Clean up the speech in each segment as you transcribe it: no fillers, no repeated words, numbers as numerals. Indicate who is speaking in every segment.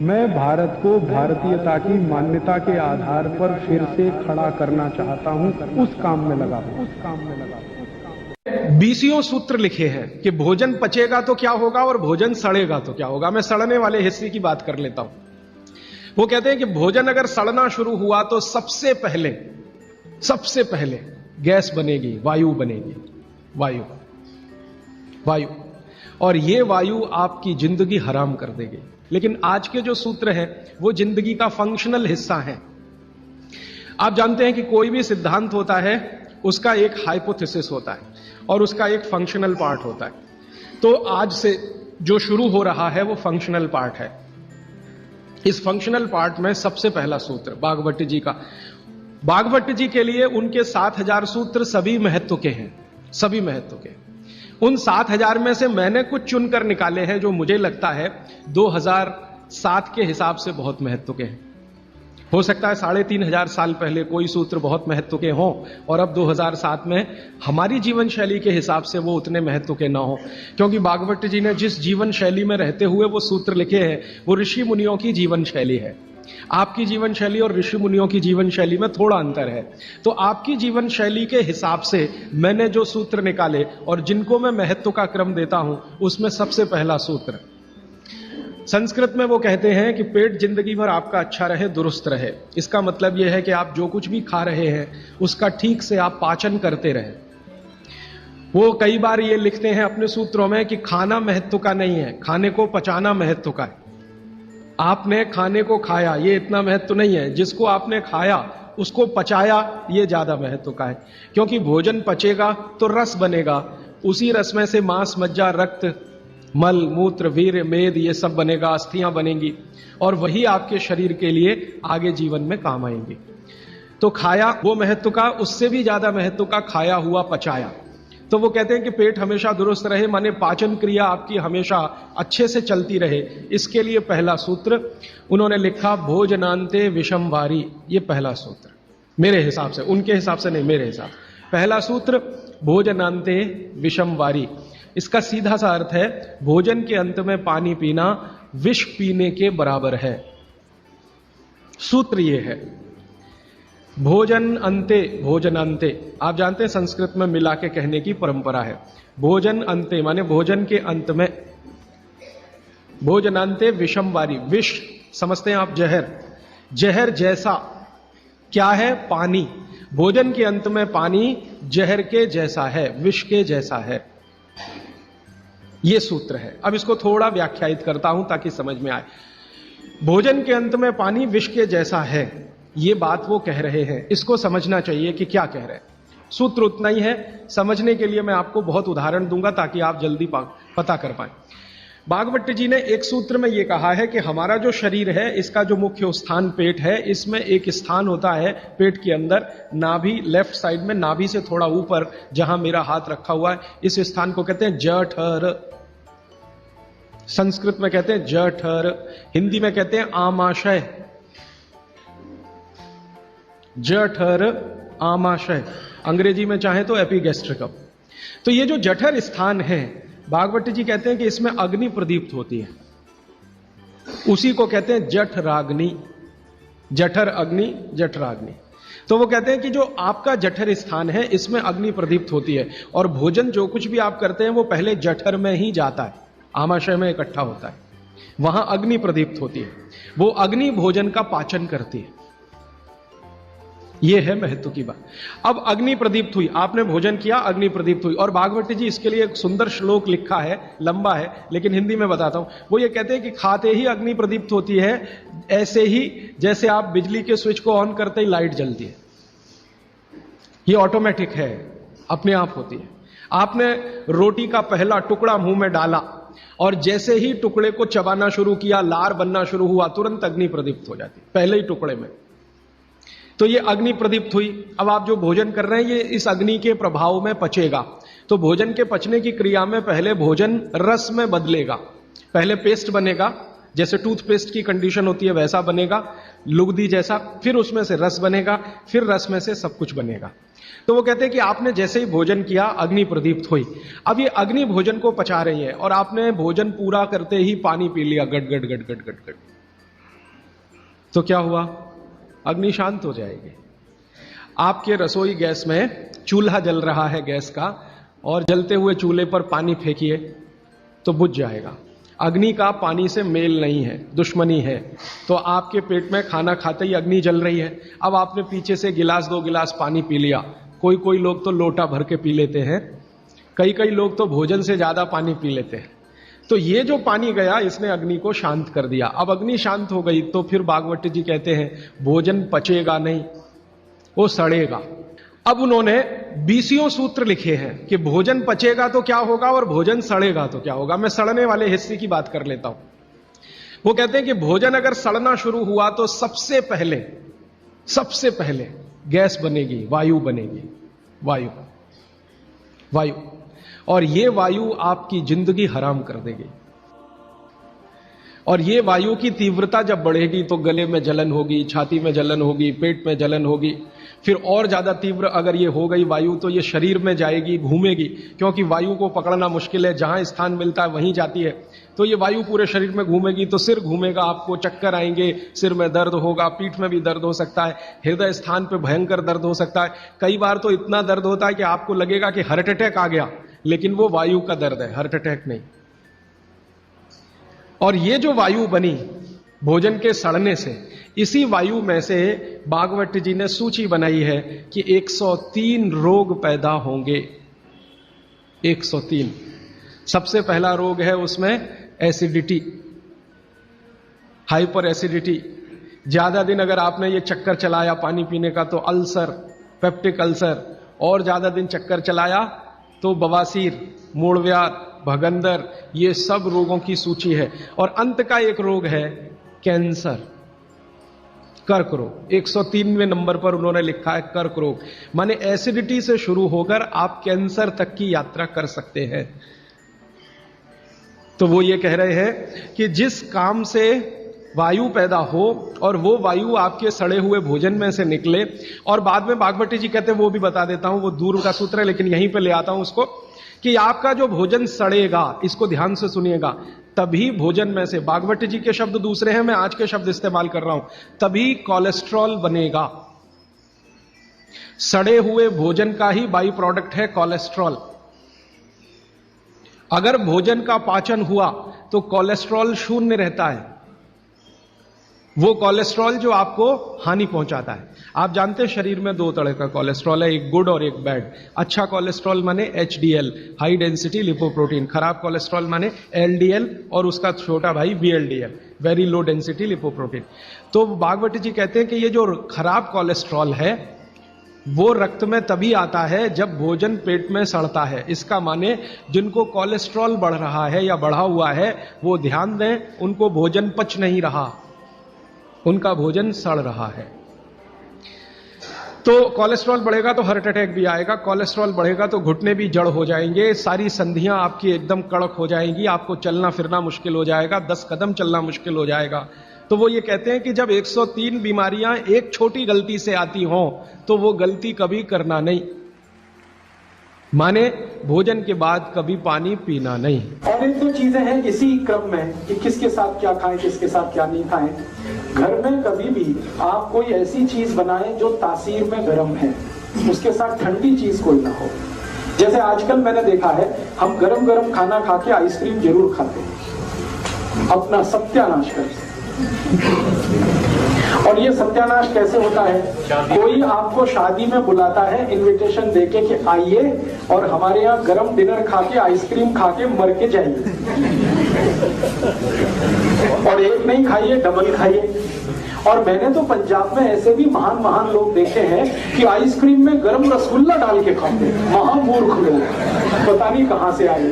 Speaker 1: मैं भारत को भारतीयता की मान्यता के आधार पर फिर से खड़ा करना चाहता हूं, उस काम में लगा हूं।
Speaker 2: 20 सूत्र लिखे हैं कि भोजन पचेगा तो क्या होगा और भोजन सड़ेगा तो क्या होगा। मैं सड़ने वाले हिस्से की बात कर लेता हूं। वो कहते हैं कि भोजन अगर सड़ना शुरू हुआ तो सबसे पहले गैस बनेगी, वायु बनेगी, वायु, और ये वायु आपकी जिंदगी हराम कर देगी। लेकिन आज के जो सूत्र हैं वो जिंदगी का फंक्शनल हिस्सा है। आप जानते हैं कि कोई भी सिद्धांत होता है उसका एक हाइपोथेसिस होता है और उसका एक फंक्शनल पार्ट होता है। तो आज से जो शुरू हो रहा है वो फंक्शनल पार्ट है। इस फंक्शनल पार्ट में सबसे पहला सूत्र भागवत जी का। भागवत जी के लिए उनके 7000 सूत्र सभी महत्व के हैं, सभी महत्व के। उन 7000 में से मैंने कुछ चुनकर निकाले हैं जो मुझे लगता है 2007 के हिसाब से बहुत महत्व के हैं। हो सकता है 3500 साल पहले कोई सूत्र बहुत महत्व के हों और अब 2007 में हमारी जीवन शैली के हिसाब से वो उतने महत्व के ना हो, क्योंकि भागवत जी ने जिस जीवन शैली में रहते हुए वो सूत्र लिखे हैं वो ऋषि मुनियों की जीवन शैली है। आपकी जीवन शैली और ऋषि मुनियों की जीवन शैली में थोड़ा अंतर है। तो आपकी जीवन शैली के हिसाब से मैंने जो सूत्र निकाले और जिनको मैं महत्व का क्रम देता हूं उसमें सबसे पहला सूत्र, संस्कृत में वो कहते हैं कि पेट जिंदगी भर आपका अच्छा रहे, दुरुस्त रहे। इसका मतलब यह है कि आप जो कुछ भी खा रहे हैं उसका ठीक से आप पाचन करते रहे। वो कई बार ये लिखते हैं अपने सूत्रों में कि खाना महत्व का नहीं है, खाने को पचाना महत्व का है। आपने खाने को खाया ये इतना महत्व नहीं है, जिसको आपने खाया उसको पचाया ये ज्यादा महत्व का है। क्योंकि भोजन पचेगा तो रस बनेगा, उसी रस में से मांस, मज्जा, रक्त, मल, मूत्र, वीर्य, मेद ये सब बनेगा, अस्थियां बनेंगी और वही आपके शरीर के लिए आगे जीवन में काम आएंगी। तो खाया वो महत्व का, उससे भी ज्यादा महत्व का खाया हुआ पचाया। तो वो कहते हैं कि पेट हमेशा दुरुस्त रहे, माने पाचन क्रिया आपकी हमेशा अच्छे से चलती रहे। इसके लिए पहला सूत्र उन्होंने लिखा भोजनांते विषम वारी। ये पहला सूत्र मेरे हिसाब से, उनके हिसाब से नहीं, मेरे हिसाब से पहला सूत्र भोजनांते विषम वारी। इसका सीधा सा अर्थ है भोजन के अंत में पानी पीना विष पीने के बराबर है। सूत्र ये है भोजन अंते, भोजन अंते। आप जानते हैं संस्कृत में मिला के कहने की परंपरा है। भोजन अंते माने भोजन के अंत में, भोजनांते विषम वारी। विष समझते हैं आप, जहर, जहर जैसा क्या है? पानी। भोजन के अंत में पानी जहर के जैसा है, विष के जैसा है। यह सूत्र है। अब इसको थोड़ा व्याख्यायित करता हूं ताकि समझ में आए। भोजन के अंत में पानी विष के जैसा है, ये बात वो कह रहे हैं। इसको समझना चाहिए कि क्या कह रहे हैं। सूत्र उतना ही है, समझने के लिए मैं आपको बहुत उदाहरण दूंगा ताकि आप जल्दी पता कर पाए। भागवत जी ने एक सूत्र में यह कहा है कि हमारा जो शरीर है इसका जो मुख्य स्थान पेट है, इसमें एक स्थान होता है पेट के अंदर, नाभि, लेफ्ट साइड में, नाभि से थोड़ा ऊपर जहां मेरा हाथ रखा हुआ है, इस स्थान को कहते हैं जठर। संस्कृत में कहते हैं जठर, हिंदी में कहते हैं आमाशय। जठर, आमाशय, अंग्रेजी में चाहे तो एपिगैस्ट्रिकम। तो ये जो जठर स्थान है, भागवत जी कहते हैं कि इसमें अग्नि प्रदीप्त होती है, उसी को कहते हैं जठराग्नि। जठर अग्नि, जठराग्नि। तो वो कहते हैं कि जो आपका जठर स्थान है इसमें अग्नि प्रदीप्त होती है और भोजन जो कुछ भी आप करते हैं वो पहले जठर में ही जाता है, आमाशय में इकट्ठा होता है, वहां अग्नि प्रदीप्त होती है। वो अग्नि भोजन का पाचन करती है। यह है महत्व की बात। अब अग्नि प्रदीप्त हुई, आपने भोजन किया, अग्नि प्रदीप्त हुई। और भागवत जी इसके लिए एक सुंदर श्लोक लिखा है, लंबा है लेकिन हिंदी में बताता हूं। वो ये कहते हैं कि खाते ही अग्नि प्रदीप्त होती है, ऐसे ही जैसे आप बिजली के स्विच को ऑन करते ही लाइट जलती है। ये ऑटोमेटिक है, अपने आप होती है। आपने रोटी का पहला टुकड़ा मुंह में डाला और जैसे ही टुकड़े को चबाना शुरू किया, लार बनना शुरू हुआ, तुरंत अग्नि प्रदीप्त हो जाती, पहले ही टुकड़े में। तो ये अग्नि प्रदीप्त हुई। अब आप जो भोजन कर रहे हैं ये इस अग्नि के प्रभाव में पचेगा। तो भोजन के पचने की क्रिया में पहले भोजन रस में बदलेगा। पहले पेस्ट बनेगा, जैसे टूथपेस्ट की कंडीशन होती है वैसा बनेगा, लुगदी जैसा। फिर उसमें से रस बनेगा, फिर रस में से सब कुछ बनेगा। तो वो कहते हैं कि आपने जैसे ही भोजन किया अग्नि प्रदीप्त हुई। अब ये अग्नि भोजन को पचा रही है और आपने भोजन पूरा करते ही पानी पी लिया, गट गट गट गट गट गट। तो क्या हुआ? अग्नि शांत हो जाएगी। आपके रसोई गैस में चूल्हा जल रहा है गैस का, और जलते हुए चूल्हे पर पानी फेंकिए तो बुझ जाएगा। अग्नि का पानी से मेल नहीं है, दुश्मनी है। तो आपके पेट में खाना खाते ही अग्नि जल रही है। अब आपने पीछे से गिलास 2 गिलास पानी पी लिया, कोई लोग तो लोटा भर के पी लेते हैं, कई लोग तो भोजन से ज्यादा पानी पी लेते हैं। तो ये जो पानी गया इसने अग्नि को शांत कर दिया। अब अग्नि शांत हो गई तो फिर भागवत जी कहते हैं भोजन पचेगा नहीं, वो सड़ेगा। अब उन्होंने 20 सूत्र लिखे हैं कि भोजन पचेगा तो क्या होगा और भोजन सड़ेगा तो क्या होगा। मैं सड़ने वाले हिस्से की बात कर लेता हूं। वो कहते हैं कि भोजन अगर सड़ना शुरू हुआ तो सबसे पहले गैस बनेगी, वायु बनेगी, वायु। और ये वायु आपकी जिंदगी हराम कर देगी। और ये वायु की तीव्रता जब बढ़ेगी तो गले में जलन होगी, छाती में जलन होगी, पेट में जलन होगी। फिर और ज्यादा तीव्र अगर ये हो गई वायु तो ये शरीर में जाएगी, घूमेगी, क्योंकि वायु को पकड़ना मुश्किल है, जहां स्थान मिलता है वहीं जाती है। तो ये वायु पूरे शरीर में घूमेगी तो सिर घूमेगा, आपको चक्कर आएंगे, सिर में दर्द होगा, पीठ में भी दर्द हो सकता है, हृदय स्थान पे भयंकर दर्द हो सकता है। कई बार तो इतना दर्द होता है कि आपको लगेगा कि हार्ट अटैक आ गया, लेकिन वो वायु का दर्द है, हार्ट अटैक नहीं। और ये जो वायु बनी भोजन के सड़ने से, इसी वायु में से भागवत जी ने सूची बनाई है कि 103 रोग पैदा होंगे। 103। सबसे पहला रोग है उसमें एसिडिटी, हाइपर एसिडिटी। ज्यादा दिन अगर आपने ये चक्कर चलाया पानी पीने का तो अल्सर, पेप्टिक अल्सर, और ज्यादा दिन चक्कर चलाया तो बवासीर, मूढ़व्याध, भगंदर, ये सब रोगों की सूची है। और अंत का एक रोग है कैंसर, कर्क रोग। 103वें नंबर पर उन्होंने लिखा है कर्क रोग। माने एसिडिटी से शुरू होकर आप कैंसर तक की यात्रा कर सकते हैं। तो वो ये कह रहे हैं कि जिस काम से वायु पैदा हो और वो वायु आपके सड़े हुए भोजन में से निकले, और बाद में भागवती जी कहते हैं, वो भी बता देता हूं, वो दूर का सूत्र है लेकिन यहीं पे ले आता हूं उसको, कि आपका जो भोजन सड़ेगा, इसको ध्यान से सुनिएगा, तभी भोजन में से, भागवती जी के शब्द दूसरे हैं, मैं आज के शब्द इस्तेमाल कर रहा हूं, तभी कोलेस्ट्रॉल बनेगा। सड़े हुए भोजन का ही बाई प्रोडक्ट है कोलेस्ट्रॉल। अगर भोजन का पाचन हुआ तो कोलेस्ट्रॉल शून्य रहता है, वो कोलेस्ट्रॉल जो आपको हानि पहुंचाता है। आप जानते हैं शरीर में 2 तरह का कोलेस्ट्रॉल है, एक गुड और एक बैड। अच्छा कोलेस्ट्रॉल माने एचडीएल, हाई डेंसिटी लिपोप्रोटीन। खराब कोलेस्ट्रॉल माने एलडीएल और उसका छोटा भाई VLDL, very low density lipoprotein. तो भागवती जी कहते हैं कि ये जो खराब कोलेस्ट्रॉल है वो रक्त में तभी आता है जब भोजन पेट में सड़ता है। इसका माने जिनको कोलेस्ट्रॉल बढ़ रहा है या बढ़ा हुआ है वो ध्यान दें, उनको भोजन पच नहीं रहा, उनका भोजन सड़ रहा है। तो कोलेस्ट्रॉल बढ़ेगा तो हार्ट अटैक भी आएगा, कोलेस्ट्रॉल बढ़ेगा तो घुटने भी जड़ हो जाएंगे, सारी संधियां आपकी एकदम कड़क हो जाएंगी, आपको चलना फिरना मुश्किल हो जाएगा, 10 कदम चलना मुश्किल हो जाएगा। तो वो ये कहते हैं कि जब 103 बीमारियां एक छोटी गलती से आती हों तो वो गलती कभी करना नहीं, माने भोजन के बाद कभी पानी पीना नहीं।
Speaker 3: और एक 2 चीजें हैं इसी क्रम में कि किसके साथ क्या खाएं, किसके साथ क्या नहीं खाएं। घर में कभी भी आप कोई ऐसी चीज बनाएं जो तासीर में गर्म है, उसके साथ ठंडी चीज कोई ना हो। जैसे आजकल मैंने देखा है, हम गरम गरम खाना खा के आइसक्रीम जरूर खाते हैं, अपना सत्यानाश करते। और ये सत्यानाश कैसे होता है? कोई आपको शादी में बुलाता है इनविटेशन देके कि आइए और हमारे यहाँ गरम डिनर खा के आइसक्रीम खा के मर के जाइए, और एक नहीं खाइए, डबल खाइए। और मैंने तो पंजाब में ऐसे भी महान महान लोग देखे हैं कि आइसक्रीम में गरम रसगुल्ला डाल के खाते हैं। महामूर्ख लोग, पता नहीं कहां से आए,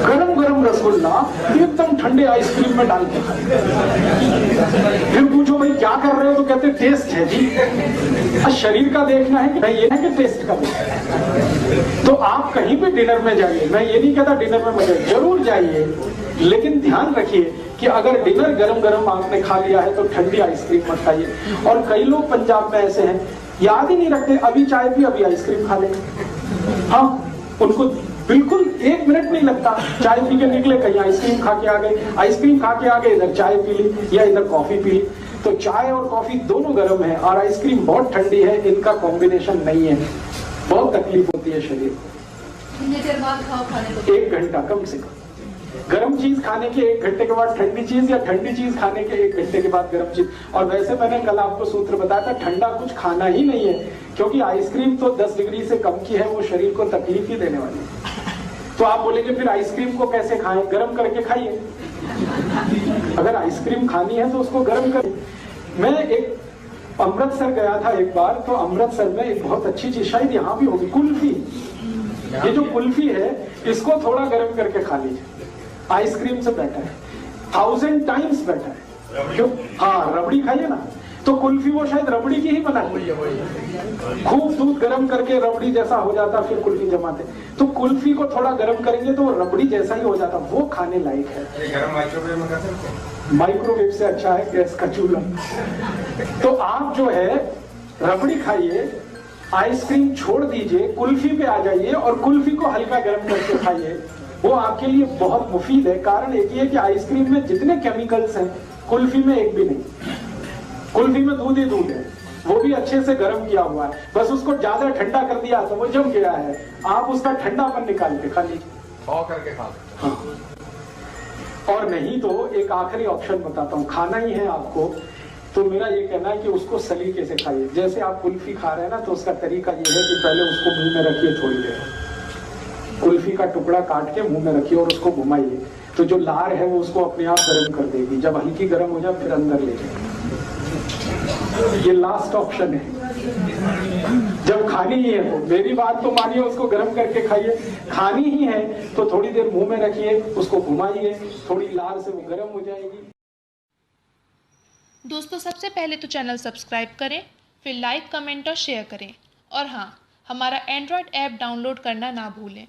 Speaker 3: गरम गरम रसगुल्ला एकदम ठंडे आइसक्रीम में डाल के खाते। फिर पूछो भाई क्या कर रहे हो, तो कहते टेस्ट है जी। शरीर का देखना है कि नहीं, ये है कि टेस्ट का देखना है। तो आप कहीं भी डिनर में जाइए, मैं ये नहीं कहता डिनर में मजा, जरूर जाइए, लेकिन ध्यान रखिए कि अगर डिनर गरम गरम आपने खा लिया है तो ठंडी आइसक्रीम मत खाइए। और कई लोग पंजाब में ऐसे हैं, याद ही नहीं रखते, अभी चाय पी अभी आइसक्रीम खा लेंगे। हाँ, उनको बिल्कुल 1 मिनट नहीं लगता। चाय पी के निकले, कहीं आइसक्रीम खा के आ गए, आइसक्रीम खा के आ गए, इधर चाय पी ली या इधर कॉफी पी ली। तो चाय और कॉफी दोनों गर्म है और आइसक्रीम बहुत ठंडी है, इनका कॉम्बिनेशन नहीं है, बहुत तकलीफ होती है शरीर।
Speaker 4: कितनी देर बाद खाओ खाने को?
Speaker 3: 1 घंटा कम से कम। गर्म चीज खाने के 1 घंटे के बाद ठंडी चीज, या ठंडी चीज खाने के 1 घंटे के बाद गर्म चीज। और वैसे मैंने कल आपको सूत्र बताया था, ठंडा कुछ खाना ही नहीं है, क्योंकि आइसक्रीम तो 10 डिग्री से कम की है, वो शरीर को तकलीफ ही देने वाली है। तो आप बोलेंगे फिर आइसक्रीम को कैसे खाएं? गर्म करके खाइए। अगर आइसक्रीम खानी है तो उसको गर्म करिए। मैं एक अमृतसर गया था एक बार, तो अमृतसर में एक बहुत अच्छी चीज, शायद यहाँ भी होगी, कुल्फी। ये जो कुल्फी है, इसको थोड़ा गर्म करके खा लीजिए, आइसक्रीम से बेटर है, 1000 टाइम्स बेटर है। क्यों? हाँ, रबड़ी खाइए ना, तो कुल्फी वो शायद रबड़ी की ही बनाई है। खूब दूध गर्म करके रबड़ी जैसा हो जाता, फिर कुल्फी जमाते। तो कुल्फी को थोड़ा गर्म करेंगे तो वो रबड़ी जैसा ही हो जाता, वो खाने लायक है।
Speaker 5: माइक्रोवेव में कर सकते हैं?
Speaker 3: माइक्रोवेव से अच्छा है गैस का चूल्हा। तो आप जो है रबड़ी खाइए, आइसक्रीम छोड़ दीजिए, कुल्फी पे आ जाइए और कुल्फी को हल्का गर्म करके खाइए, वो आपके लिए बहुत मुफीद है। कारण एक ही है कि आइसक्रीम में जितने केमिकल्स हैं, कुल्फी में एक भी नहीं। कुल्फी में दूध ही दूध है, वो भी अच्छे से गर्म किया हुआ है, बस उसको ज्यादा ठंडा कर दिया तो वो जम गया है। आप उसका ठंडापन निकाल के खा लीजिए,
Speaker 5: करके खा सकते हैं।
Speaker 3: हाँ। और नहीं तो एक आखिरी ऑप्शन बताता हूँ, खाना ही है आपको, तो मेरा ये कहना है कि उसको सलीके से खाइए। जैसे आप कुल्फी खा रहे हैं ना, तो उसका तरीका ये है कि पहले उसको मुंह में रखिए थोड़ी देर, कुल्फी का टुकड़ा काट के मुंह में रखिए और उसको घुमाइए, तो जो लार है वो उसको अपने आप गर्म कर देगी। जब हल्की गर्म हो जाए फिर अंदर ले जाए। ये लास्ट ऑप्शन है। जब खानी ही है तो मेरी बात तो मानिए, उसको गर्म करके खाइए। खानी ही है तो थोड़ी देर मुंह में रखिए, उसको घुमाइए, थोड़ी लार से वो गर्म हो जाएगी।
Speaker 6: दोस्तों, सबसे पहले तो चैनल सब्सक्राइब करें, फिर लाइक, कमेंट और शेयर करें। और हाँ, हमारा एंड्रॉयड ऐप डाउनलोड करना ना भूलें।